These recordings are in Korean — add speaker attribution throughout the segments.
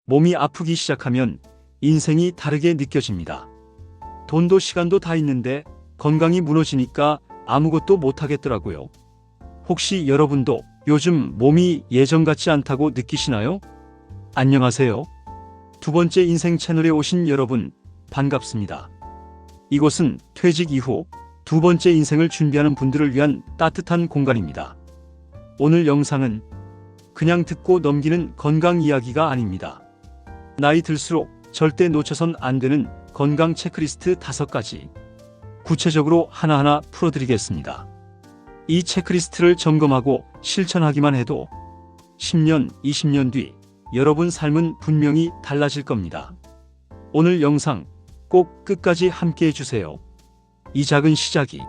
Speaker 1: 몸이 아프기 시작하면 인생이 다르게 느껴집니다. 돈도 시간도 다 있는데 건강이 무너지니까 아무것도 못하겠더라고요. 혹시 여러분도 요즘 몸이 예전 같지 않다고 느끼시나요? 안녕하세요. 두 번째 인생 채널에 오신 여러분, 반갑습니다. 이곳은 퇴직 이후 두 번째 인생을 준비하는 분들을 위한 따뜻한 공간입니다. 오늘 영상은 그냥 듣고 넘기는 건강 이야기가 아닙니다. 나이 들수록 절대 놓쳐선 안 되는 건강 체크리스트 5가지. 구체적으로 하나하나 풀어드리겠습니다. 이 체크리스트를 점검하고 실천하기만 해도 10년, 20년 뒤 여러분 삶은 분명히 달라질 겁니다. 오늘 영상 꼭 끝까지 함께 해주세요. 이 작은 시작이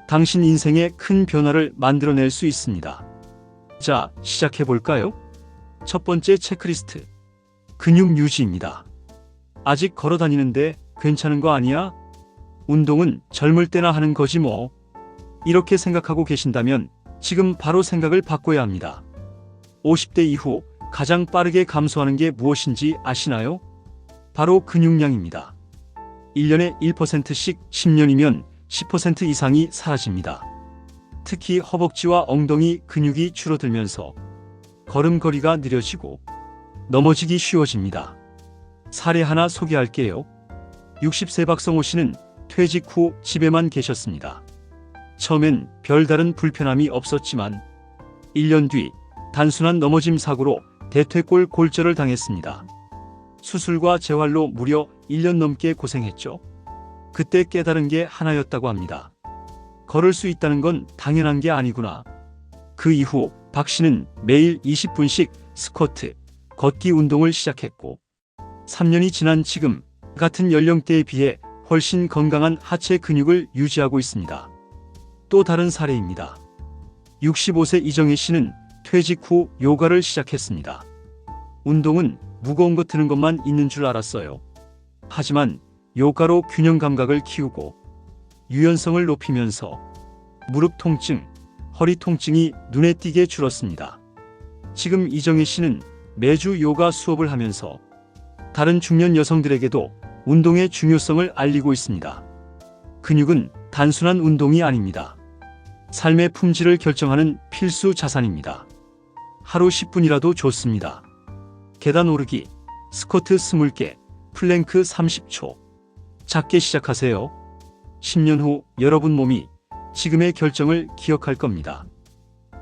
Speaker 1: 당신 인생에 큰 변화를 만들어낼 수 있습니다. 자, 시작해볼까요? 첫 번째 체크리스트. 근육 유지입니다. 아직 걸어 다니는데 괜찮은 거 아니야? 운동은 젊을 때나 하는 거지 뭐. 이렇게 생각하고 계신다면 지금 바로 생각을 바꿔야 합니다. 50대 이후 가장 빠르게 감소하는 게 무엇인지 아시나요? 바로 근육량입니다. 1년에 1%씩 10년이면 10% 이상이 사라집니다. 특히 허벅지와 엉덩이 근육이 줄어들면서 걸음걸이가 느려지고 넘어지기 쉬워집니다. 사례 하나 소개할게요. 60세 박성호 씨는 퇴직 후 집에만 계셨습니다. 처음엔 별다른 불편함이 없었지만 1년 뒤 단순한 넘어짐 사고로 대퇴골 골절을 당했습니다. 수술과 재활로 무려 1년 넘게 고생했죠. 그때 깨달은 게 하나였다고 합니다. 걸을 수 있다는 건 당연한 게 아니구나. 그 이후 박 씨는 매일 20분씩 스쿼트, 걷기 운동을 시작했고 3년이 지난 지금 같은 연령대에 비해 훨씬 건강한 하체 근육을 유지하고 있습니다. 또 다른 사례입니다. 65세 이정혜 씨는 퇴직 후 요가를 시작했습니다. 운동은 무거운 거 드는 것만 있는 줄 알았어요. 하지만 요가로 균형 감각을 키우고 유연성을 높이면서 무릎 통증, 허리 통증이 눈에 띄게 줄었습니다. 지금 이정혜 씨는 매주 요가 수업을 하면서 다른 중년 여성들에게도 운동의 중요성을 알리고 있습니다. 근육은 단순한 운동이 아닙니다. 삶의 품질을 결정하는 필수 자산입니다. 하루 10분이라도 좋습니다. 계단 오르기, 스쿼트 20개, 플랭크 30초. 작게 시작하세요. 10년 후 여러분 몸이 지금의 결정을 기억할 겁니다.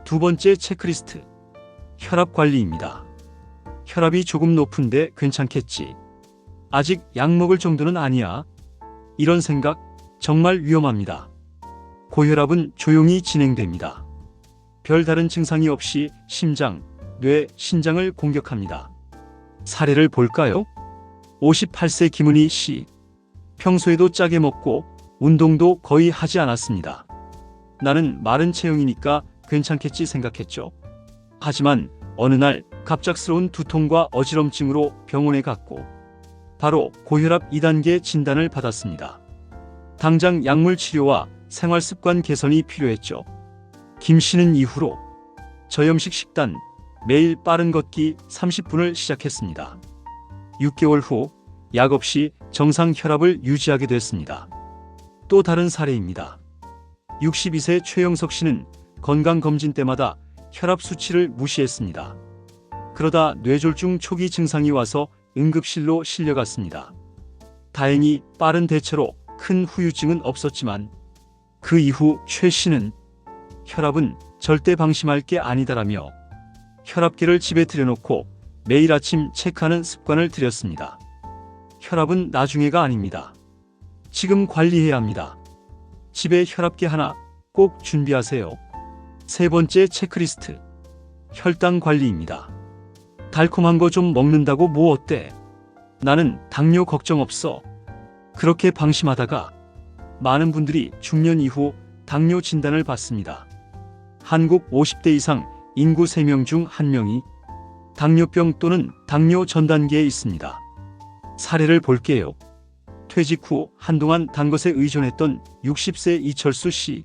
Speaker 1: 두 번째 체크리스트. 혈압 관리입니다. 혈압이 조금 높은데 괜찮겠지. 아직 약 먹을 정도는 아니야. 이런 생각 정말 위험합니다. 고혈압은 조용히 진행됩니다. 별다른 증상이 없이 심장, 뇌, 신장을 공격합니다. 사례를 볼까요? 58세 김은희 씨. 평소에도 짜게 먹고 운동도 거의 하지 않았습니다. 나는 마른 체형이니까 괜찮겠지 생각했죠. 하지만 어느 날 갑작스러운 두통과 어지럼증으로 병원에 갔고 바로 고혈압 2단계 진단을 받았습니다. 당장 약물 치료와 생활습관 개선이 필요했죠. 김 씨는 이후로 저염식 식단, 매일 빠른 걷기 30분을 시작했습니다. 6개월 후 약 없이 정상 혈압을 유지하게 됐습니다. 또 다른 사례입니다. 62세 최영석 씨는 건강검진 때마다 혈압 수치를 무시했습니다. 그러다 뇌졸중 초기 증상이 와서 응급실로 실려갔습니다. 다행히 빠른 대처로 큰 후유증은 없었지만 그 이후 최 씨는 혈압은 절대 방심할 게 아니다라며 혈압계를 집에 들여놓고 매일 아침 체크하는 습관을 들였습니다. 혈압은 나중에가 아닙니다. 지금 관리해야 합니다. 집에 혈압계 하나 꼭 준비하세요. 세 번째 체크리스트. 혈당 관리입니다. 달콤한 거 좀 먹는다고 뭐 어때? 나는 당뇨 걱정 없어. 그렇게 방심하다가 많은 분들이 중년 이후 당뇨 진단을 받습니다. 한국 50대 이상 인구 3명 중 1명이 당뇨병 또는 당뇨 전 단계에 있습니다. 사례를 볼게요. 퇴직 후 한동안 단 것에 의존했던 60세 이철수 씨.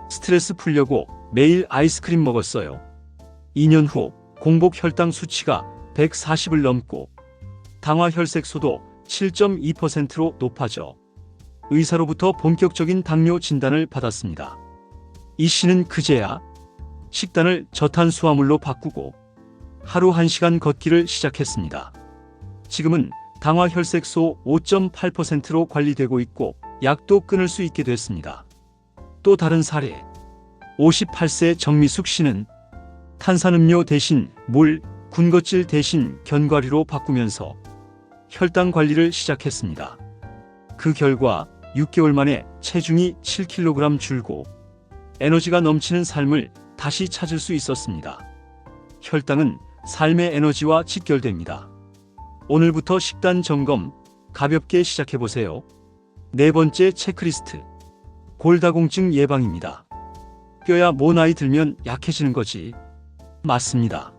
Speaker 1: 스트레스 풀려고 매일 아이스크림 먹었어요. 2년 후 공복 혈당 수치가 140을 넘고 당화 혈색소도 7.2%로 높아져 의사로부터 본격적인 당뇨 진단을 받았습니다. 이 씨는 그제야 식단을 저탄수화물로 바꾸고 하루 1시간 걷기를 시작했습니다. 지금은 당화 혈색소 5.8%로 관리되고 있고 약도 끊을 수 있게 됐습니다. 또 다른 사례. 58세 정미숙 씨는 탄산음료 대신 물, 군것질 대신 견과류로 바꾸면서 혈당 관리를 시작했습니다. 그 결과 6개월 만에 체중이 7kg 줄고 에너지가 넘치는 삶을 다시 찾을 수 있었습니다. 혈당은 삶의 에너지와 직결됩니다. 오늘부터 식단 점검 가볍게 시작해보세요. 네 번째 체크리스트. 골다공증 예방입니다. 뼈야 뭐 나이 들면 약해지는 거지. 맞습니다.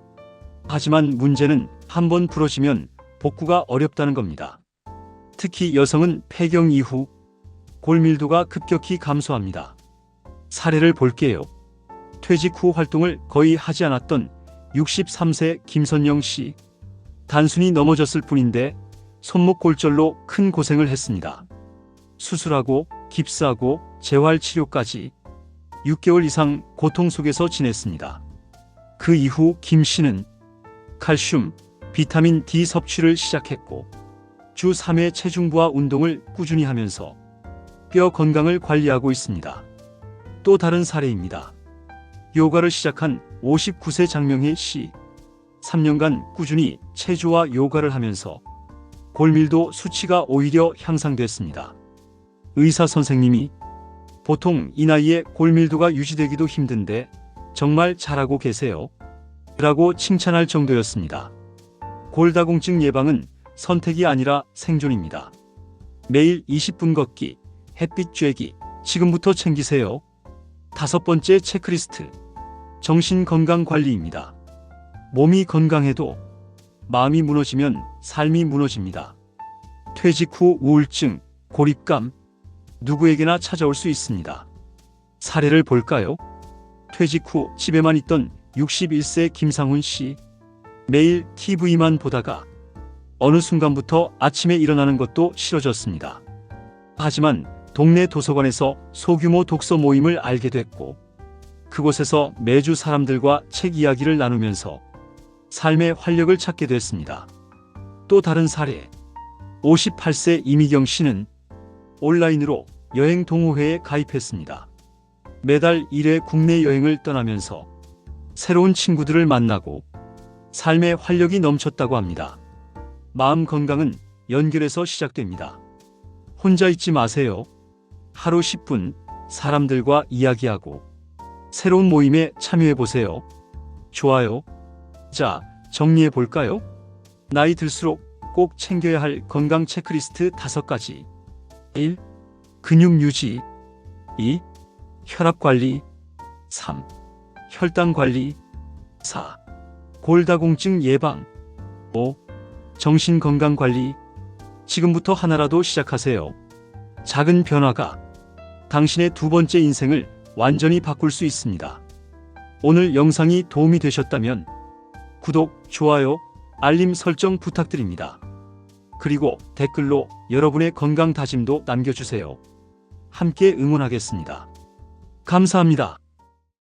Speaker 1: 하지만 문제는 한번 부러지면 복구가 어렵다는 겁니다. 특히 여성은 폐경 이후 골밀도가 급격히 감소합니다. 사례를 볼게요. 퇴직 후 활동을 거의 하지 않았던 63세 김선영 씨. 단순히 넘어졌을 뿐인데 손목 골절로 큰 고생을 했습니다. 수술하고 깁스하고 재활 치료까지 6개월 이상 고통 속에서 지냈습니다. 그 이후 김 씨는 칼슘, 비타민 D 섭취를 시작했고 주 3회 체중부하 운동을 꾸준히 하면서 뼈 건강을 관리하고 있습니다. 또 다른 사례입니다. 요가를 시작한 59세 장명희 씨. 3년간 꾸준히 체조와 요가를 하면서 골밀도 수치가 오히려 향상됐습니다. 의사 선생님이 보통 이 나이에 골밀도가 유지되기도 힘든데 정말 잘하고 계세요. 라고 칭찬할 정도였습니다. 골다공증 예방은 선택이 아니라 생존입니다. 매일 20분 걷기, 햇빛 쬐기, 지금부터 챙기세요. 다섯 번째 체크리스트. 정신건강관리입니다. 몸이 건강해도 마음이 무너지면 삶이 무너집니다. 퇴직 후 우울증, 고립감, 누구에게나 찾아올 수 있습니다. 사례를 볼까요? 퇴직 후 집에만 있던 61세 김상훈 씨. 매일 TV만 보다가 어느 순간부터 아침에 일어나는 것도 싫어졌습니다. 하지만 동네 도서관에서 소규모 독서 모임을 알게 됐고 그곳에서 매주 사람들과 책 이야기를 나누면서 삶의 활력을 찾게 됐습니다. 또 다른 사례. 58세 이미경 씨는 온라인으로 여행 동호회에 가입했습니다. 매달 1회 국내 여행을 떠나면서 새로운 친구들을 만나고 삶의 활력이 넘쳤다고 합니다. 마음 건강은 연결해서 시작됩니다. 혼자 있지 마세요. 하루 10분 사람들과 이야기하고 새로운 모임에 참여해보세요. 좋아요. 자, 정리해 볼까요? 나이 들수록 꼭 챙겨야 할 건강 체크리스트 5가지. 1. 근육 유지. 2. 혈압 관리. 3. 혈당 관리. 4. 골다공증 예방. 5. 정신 건강 관리. 지금부터 하나라도 시작하세요. 작은 변화가 당신의 두 번째 인생을 완전히 바꿀 수 있습니다. 오늘 영상이 도움이 되셨다면 구독, 좋아요, 알림 설정 부탁드립니다. 그리고 댓글로 여러분의 건강 다짐도 남겨주세요. 함께 응원하겠습니다. 감사합니다.